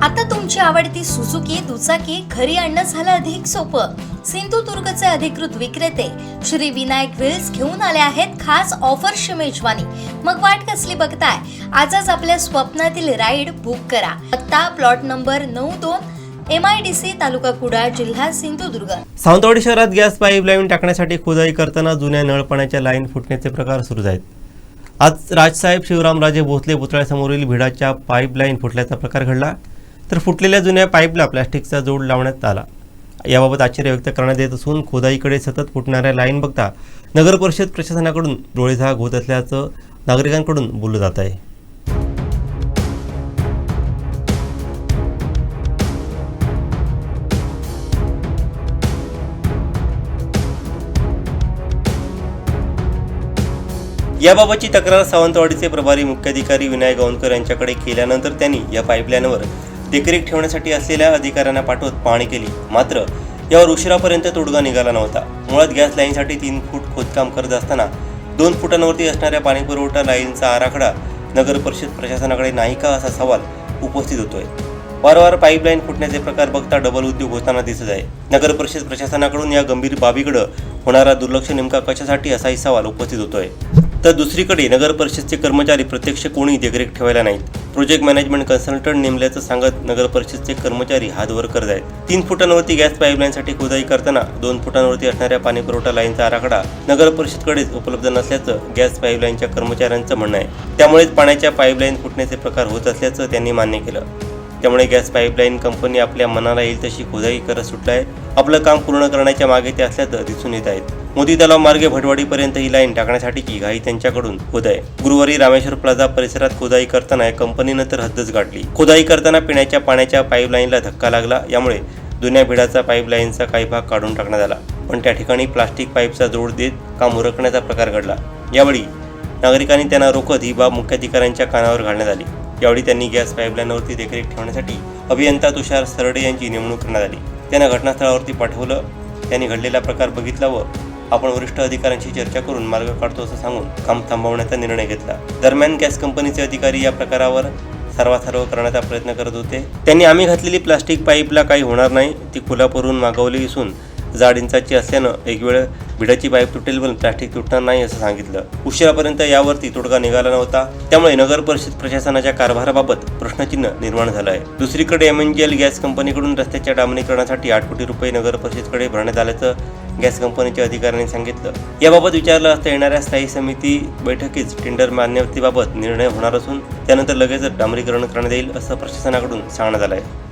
आता तुमची आवडती सुझुकी दुचाकी घरी आणणं झालं अधिक सोपं. सिंधुदुर्गचे अधिकृत विक्रेते श्री विनायक व्हील्स घेऊन आले आहेत खास ऑफरची मेजवानी. मग वाट कसली बघताय? आजच आपल्या स्वप्नातील राईड बुक करा. पत्ता प्लॉट नंबर 92 MIDC तालुका कुडाळ जिल्हा सिंधुदुर्ग. सावंतवाडी शहरात गॅस पाईपलाईन टाकण्यासाठी खोदाई करताना जुन्या नळपाण्याच्या लाईन फुटण्याचे प्रकार सुरू आहेत. आज राजसाहेब शिवरामराजे भोसले पुतळ्यासमोरील भिडाच्या पाईपलाईन फुटल्याचा प्रकार घडला. तर फुटलेल्या जुन्या पाईपला प्लॅस्टिकचा जोड लावण्यात आला. याबाबत आश्चर्य व्यक्त करण्यात येत असून खोदाईकडे सतत फुटणाऱ्या लाईन बघता नगर परिषद प्रशासनाकडून डोळेझाक होत असल्याचं नागरिकांकडून बोललं जात आहे. याबाबतची तक्रार सावंतवाडीचे प्रभारी मुख्याधिकारी विनायक गावणकर यांच्याकडे केल्यानंतर त्यांनी या पाईपलाईनवर देखरेख ठेवण्यासाठी असलेल्या अधिकाऱ्यांना पाठवत पाहणी केली. मात्र यावर उशिरापर्यंत तोडगा निघाला नव्हता. मुळात गॅस लाईनसाठी 3 फूट खोदकाम करत असताना 2 फुटांवरती असणाऱ्या पाणीपुरवठा लाईनचा आराखडा नगर परिषद प्रशासनाकडे नाही का असा सवाल उपस्थित होतोय. वारंवार पाईपलाईन फुटण्याचे प्रकार बघता डबल उद्योग होताना दिसत आहे. नगर परिषद प्रशासनाकडून या गंभीर बाबीकडे होणारा दुर्लक्ष नेमका कशासाठी असाही सवाल उपस्थित होतोय. तर दुसरीकडे नगर परिषदचे कर्मचारी प्रत्यक्ष कोणी देखरेख ठेवायला नाहीत. प्रोजेक्ट मॅनेजमेंट कन्सल्टंट नेमल्याचं सांगत नगर परिषदचे कर्मचारी हातवर करत आहेत. 3 फुटांवरती गॅस पाईपलाईनसाठी खोदाई करताना 2 फुटांवरती असणाऱ्या पाणीपुरवठा लाईनचा आराखडा नगर परिषदकडेच उपलब्ध नसल्याचं गॅस पाईपलाईनच्या कर्मचाऱ्यांचं म्हणणं आहे. त्यामुळेच पाण्याच्या पाईपलाईन फुटण्याचे प्रकार होत असल्याचं त्यांनी मान्य केलं. त्यामुळे गॅस पाईपलाईन कंपनी आपल्या मनाला येईल तशी खोदाई करत सुटला आहे. आपलं काम पूर्ण करण्याच्या मागे ते असल्याचं दिसून येत आहेत. मोदी तलाव मार्गे भटवाडीपर्यंत ही लाईन टाकण्यासाठीची घाई त्यांच्याकडून होत आहे. गुरुवारी रामेश्वर प्लाझा परिसरात खोदाई करताना या कंपनीनं तर हद्दच गाठली. खोदाई करताना पिण्याच्या पाण्याच्या पाईपलाईनला धक्का लागला. यामुळे जुन्या भिडाचा पाईपलाईनचा काही भाग काढून टाकण्यात आला. पण त्या ठिकाणी प्लास्टिक पाईपचा जोड देत काम उरकण्याचा प्रकार घडला. यावेळी नागरिकांनी त्यांना रोखत ही बाब मुख्याधिकाऱ्यांच्या कानावर घालण्यात आली. यावेळी त्यांनी गॅस पाईपलाईनवरती देखरेख ठेवण्यासाठी अभियंता तुषार सरडे यांची नेमणूक करण्यात आली. त्यांना घटनास्थळावरती पाठवलं. त्यांनी घडलेला प्रकार बघितला व आपण वरिष्ठ अधिकाऱ्यांशी चर्चा करून मार्ग काढतो असं सांगून काम थांबवण्याचा निर्णय घेतला. दरम्यान गॅस कंपनीचे अधिकारी या प्रकारावर सर्वासर्व करण्याचा प्रयत्न करत होते. त्यांनी आम्ही घातलेली प्लास्टिक पाईपला काही होणार नाही, ती कोल्हापूरहून मागवली असून जाड इंचाची असल्यानं एक वेळ भिडाची पाईप तुटेल पण प्लास्टिक तुटणार नाही असं सांगितलं. उशिरापर्यंत यावरती तोडगा निघाला नव्हता. त्यामुळे नगर परिषद प्रशासनाच्या कारभाराबाबत प्रश्नचिन्ह निर्माण झालं आहे. दुसरीकडे MNGL गॅस कंपनीकडून रस्त्याच्या डांबरीकरणासाठी 8 कोटी रुपये नगर परिषदेकडे भरण्यात आल्याचं गॅस कंपनीच्या अधिकाऱ्यांनी सांगितलं. याबाबत विचारलं असता येणाऱ्या स्थायी समिती बैठकीत टेंडर मान्यतेबाबत निर्णय होणार असून त्यानंतर लगेचच डांबरीकरण करण्यात येईल असं प्रशासनाकडून सांगण्यात आलं आहे.